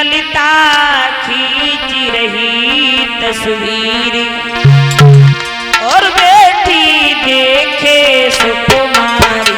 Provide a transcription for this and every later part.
ललिता खींच रही तस्वीर और बेटी देखे सुकुमारी।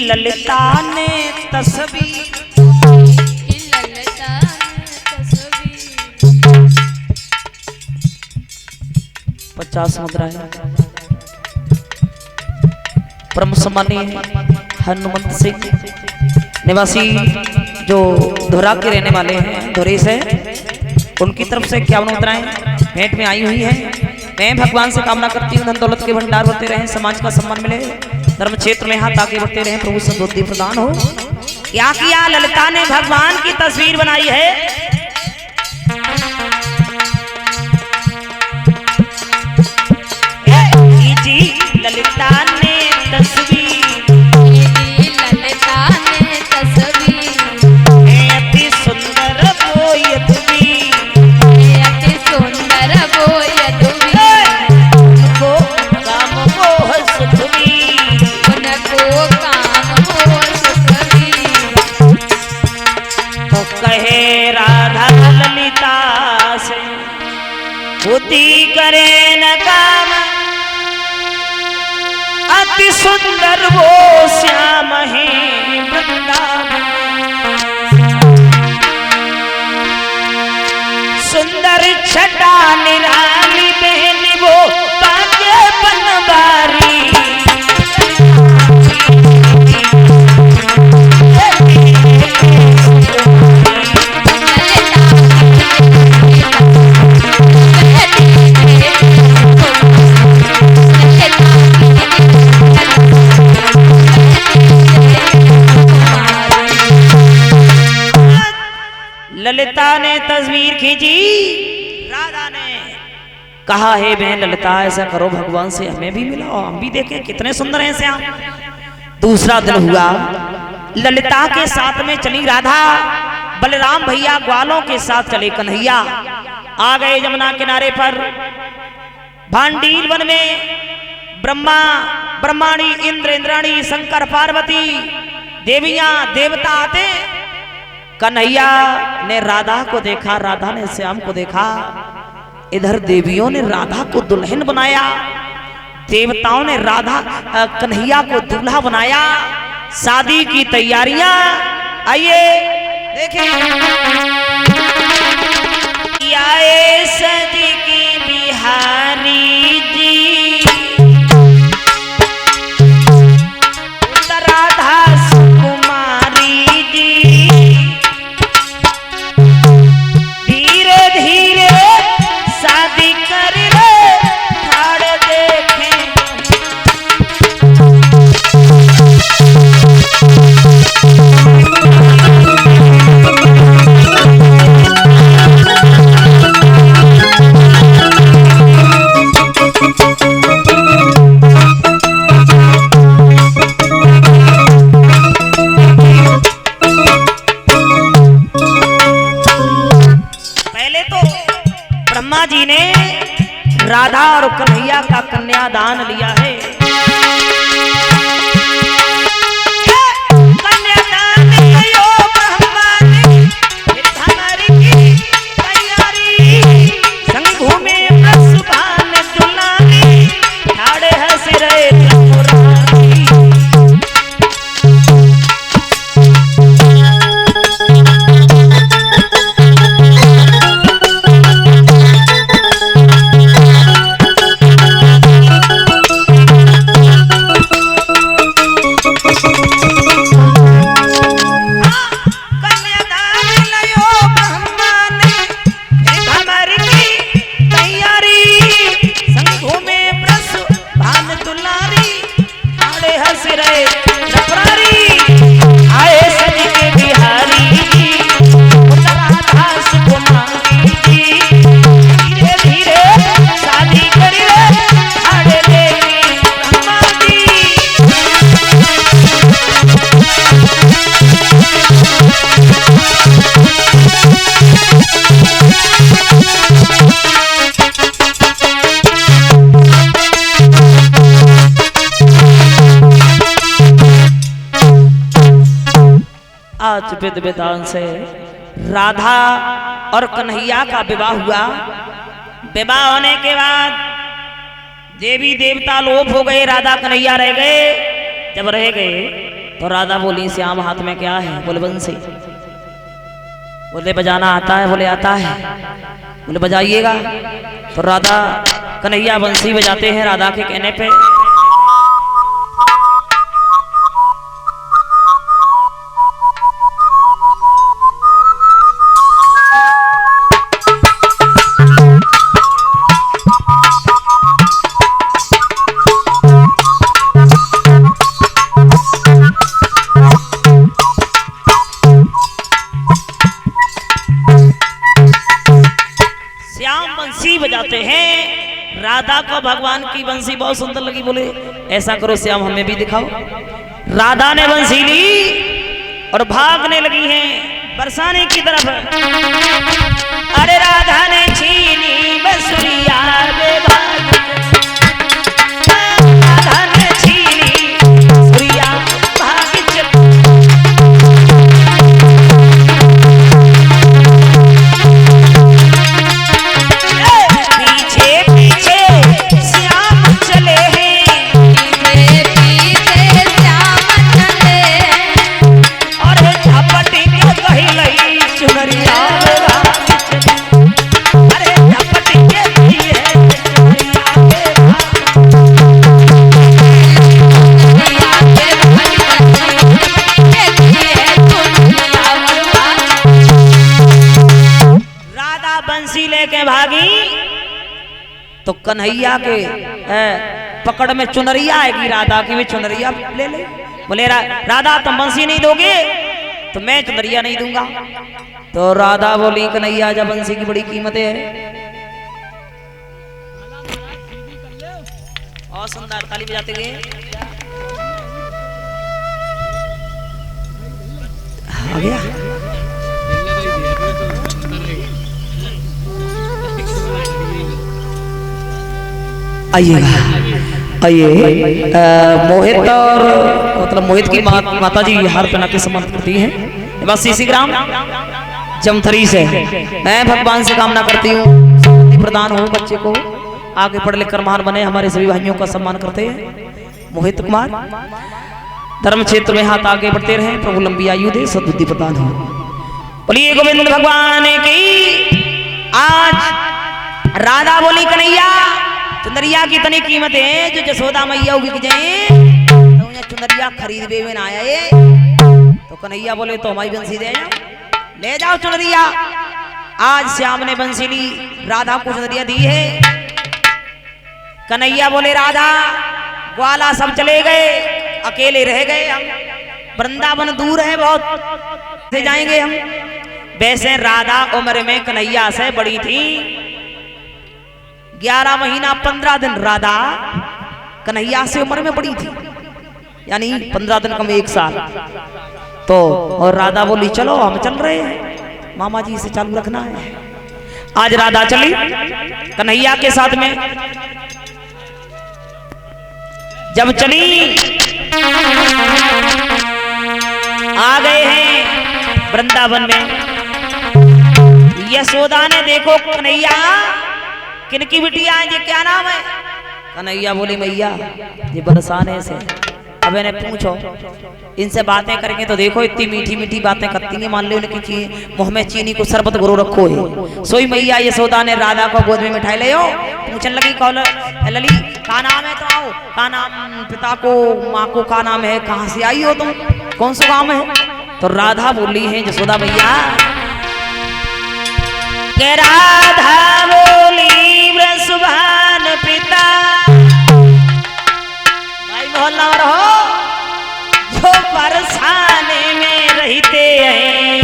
ललिता ने तस्वीर 50 मुद्राएं परम सम्मानीय हनुमंत सिंह निवासी जो धुरा के रहने वाले हैं, धुरे से, उनकी तरफ से 51 मुद्राएं भेंट में आई हुई है। मैं भगवान से कामना करती हूँ धन दौलत के भंडार होते रहे, समाज का सम्मान मिले, धर्म क्षेत्र में हाथ आगे बढ़ते रहे, प्रभु सद्बुद्धि प्रदान हो। क्या किया ललिता ने? भगवान की तस्वीर बनाई है। जी ललिता ने तस्वीर, ललिता ने तस्वीर अति सुंदर बोयत भी, अति सुंदर बोयत भी, उनको काम मोह सुख भी, उनको काम मोह सुख भी। तो कहे राधा ललिता से बुद्धि करे न काम, अति सुंदर वो श्याम है वृंदावन, सुंदर छटा निराली बहन वो बाजे बनवारी। ललिता ने तस्वीर खींची, राधा ने कहा हे बहन ललिता ऐसा करो भगवान से हमें भी मिलाओ, हम भी देखें कितने सुंदर हैं श्याम। दूसरा दिन हुआ, ललिता के साथ में चली राधा, बलराम भैया ग्वालों के साथ चले कन्हैया। आ गए यमुना किनारे पर, भांडील वन में ब्रह्मा ब्रह्माणी इंद्र इंद्राणी शंकर पार्वती देवियां देवता आते। कन्हैया ने राधा को देखा, राधा ने श्याम को देखा। इधर देवियों ने राधा को दुल्हन बनाया, देवताओं ने राधा कन्हैया को दूल्हा बनाया। शादी की तैयारियां, आइए देखें। आए सजी की बिहारी जी, राधा सुकुमारी जी, शादी कर ले ठाड़ देखें। पहले तो ब्रह्मा जी ने राधा और कन्हैया का कन्यादान लिया है। कन्यादान लियो ब्रह्मा ने, हमारी तैयारी संग घूमे सुभान दुलारी, ठाड़े हंस रहे त्रिपुरारी। विध विधान से राधा और कन्हैया का विवाह हुआ। विवाह होने के बाद देवी देवता लोप हो गए, राधा कन्हैया रह गए। जब रह गए तो राधा बोली श्याम हाथ में क्या है? बोले बंसी। बोले बजाना आता है? बोले आता है। बोले बजाइएगा। तो राधा कन्हैया बंसी बजाते हैं राधा के कहने पे। बजाते हैं। राधा को भगवान की बंसी बहुत सुंदर लगी। बोले ऐसा करो श्याम हमें भी दिखाओ। राधा ने बंसी ली और भागने लगी हैं बरसाने की तरफ। अरे राधा ने छीनी बंसुरिया राधा ने छीनी बंसुरिया भाग चल। लेके भागी तो कन्हैया के पकड़ में चुनरिया आएगी राधा की। भी चुनरिया ले ले। बोले राधा तुम बंसी नहीं दोगे तो मैं चुनरिया नहीं दूंगा। तो राधा बोली कन्हैया जब बंसी की बड़ी कीमत है। और सुंदर ताली बजाते गए। आ गया। आइएगा आइए। मोहित और मतलब मोहित की माता जी हार पहना के सम्मानित करती हैं। बस इसी ग्राम जमथरी से मैं भगवान से कामना करती हूँ प्रदान हो बच्चे को, आगे पढ़ लिख कर महान बने। हमारे सभी भाइयों का सम्मान करते हैं। मोहित कुमार धर्म क्षेत्र में हाथ आगे बढ़ते रहे। प्रभु लंबी आयु दे, सद्बुद्धि प्रदान हो। बोलिए गोविंद भगवान की। आज राधा बोली कन्हैया चुनरिया की इतनी कीमत है जो जसोदा मैया उगी जाए तो चुनरिया खरीद में ना आया। तो कन्हैया बोले तो हमारी बंसी दे जाओ, ले जाओ चुनरिया। आज श्याम ने बंसी ली, राधा को चुनरिया दी है। कन्हैया बोले राधा ग्वाला सब चले गए, अकेले रह गए हम। वृंदावन दूर है बहुत, से जाएंगे हम। वैसे राधा उम्र में कन्हैया से बड़ी थी। 11 महीना 15 दिन राधा कन्हैया से उम्र में बड़ी थी, यानी 15 दिन कम 1 साल। तो और राधा बोली चलो हम चल रहे हैं, मामा जी से चालू रखना है। आज राधा चली कन्हैया के साथ में। जब चली आ गए हैं वृंदावन में। यशोदा ने देखो कन्हैया किनकी बिटिया है, ये क्या नाम है? कन्हैया बोली मैया ये बरसाने से। अब इन्हें पूछो, इनसे बातें करेंगे तो देखो इतनी मीठी मीठी बातें करती हैं। मान लो उनकी मुंह में चीनी को शरबत गुरु रखो है। सोई मैया यशोदा ने राधा को गोद में मिठाई ले। पूछने लगी कौन लली का नाम है? तो आओ का नाम, पिता को माँ को का नाम है, कहाँ से आई हो तुम, कौन सा गाँव है? तो राधा बोली है यशोदा मैया के राधा बोली वृषभान पिता। भाई मोहल्ला में रहो जो बरसाने में रहते हैं।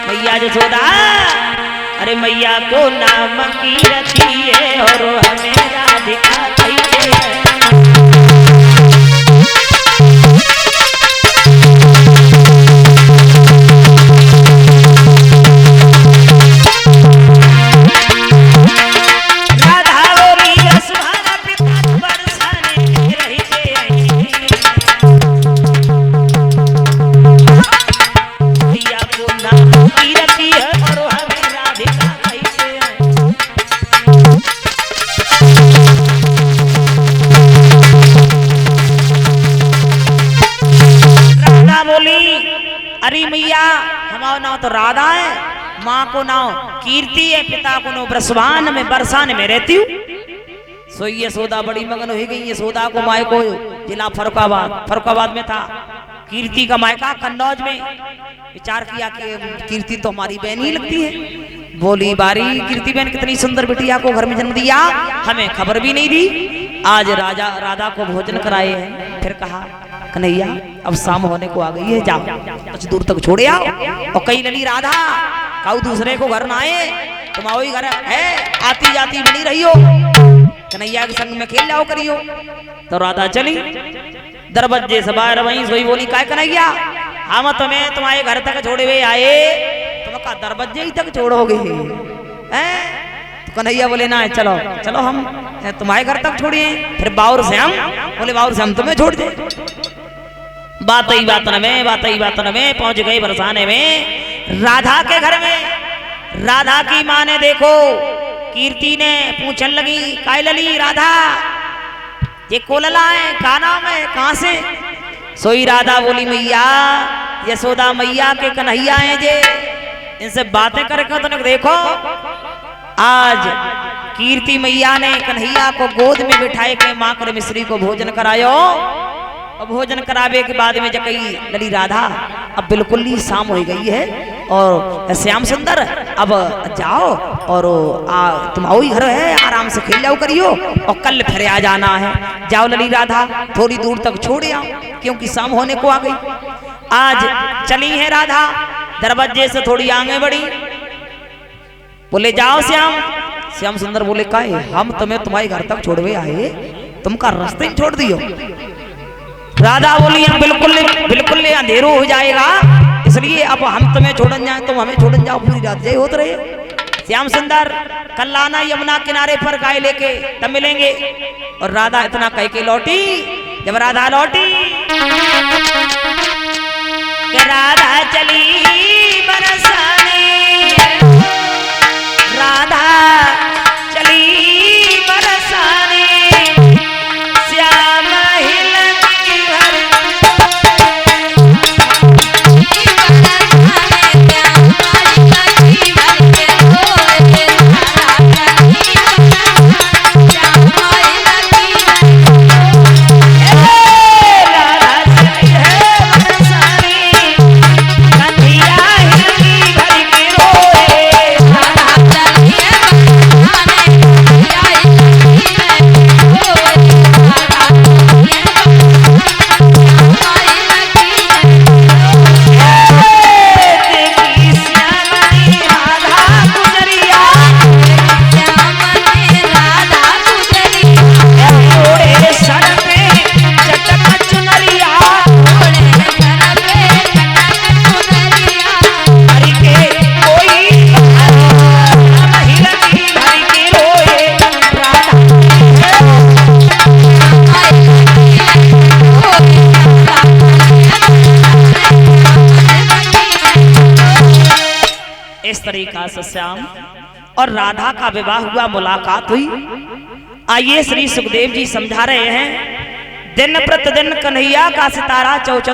मैया यशोदा अरे मैया को नाम की रखी है और हमें राधिका कहते हैं। हमारा नाम तो राधा है, माँ को नाम कीर्ति है, पिता को नाम ब्रसवान में बरसाने में रहती हूँ। सो यशोदा बड़ी मगन हो गई। यशोदा को माय को जिला फरुखाबाद में था, कीर्ति का मायका कन्नौज में। विचार किया कि कीर्ति तो हमारी बहन ही लगती है। बोली बारी कीर्ति बहन कितनी सुंदर बिटिया को घर में जन्म दिया, हमें खबर भी नहीं दी। आज राधा को भोजन कराए हैं। फिर कहा कन्हैया अब शाम होने को आ गई है, जाओ कुछ दूर तक छोड़े आओ। और कई लली राधा काऊ दूसरे को घर ना आए, तुम्हारा ही घर है, आती जाती बनी रही हो, कन्हैया के संग में खेल जाओ करियो। तो राधा चली, दरवाजे से बाहर वहीं सोई। बोली काय कन्हैया हम तुम्हें तुम्हारे घर तक छोड़े हुए आए, तुम का दरवाजे ही तक छोड़ोगे हैं? तो कन्हैया बोले ना चलो चलो हम तुम्हारे घर तक छोड़िए। फिर बाउर से हम बोले बाउर से हम तुम्हें छोड़ दे। बात ही बात में पहुंच गए बरसाने में राधा के घर में। राधा की माँ ने देखो, कीर्ति ने पूछन लगी काय लली राधा ये कोलला है, का नाम है, कहां से? सोई राधा बोली मैया यशोदा मैया के कन्हैया हैं जे, इनसे बातें करके तो देखो। आज कीर्ति मैया ने कन्हैया को गोद में बिठाए के माँ कर मिश्री को भोजन करायो। और भोजन करावे के बाद में जकई लली राधा अब बिल्कुल ही शाम हो गई है और श्याम सुंदर अब जाओ और तुम्हारा ही घर है, आराम से खेल जाओ करियो और कल फिर आ जाना है। जाओ लली राधा थोड़ी दूर तक छोड़े आओ क्योंकि शाम होने को आ गई। आज चली है राधा, दरवाजे से थोड़ी आगे बढ़ी। बोले जाओ श्याम सुंदर बोले काहे हम तुम्हें तुम्हारे घर तक छोड़वे आए, तुम का रास्ते ही छोड़ दियो। राधा बोली हम बिल्कुल अंधेरो हो जाएगा, इसलिए अब हम तुम्हें छोड़न जाए तुम हमें छोड़न जाओ, पूरी रात जय होते रहे। श्याम सुंदर कल आना यमुना किनारे पर गाय लेके तब मिलेंगे। और राधा इतना कह के लौटी। जब राधा लौटी कि राधा चली बरसाने, राधा चली बरसाने, श्याम तरीका से श्याम और राधा का विवाह हुआ, मुलाकात हुई। आइए श्री सुखदेव जी समझा रहे हैं दिन प्रतिदिन कन्हैया का सितारा चौचक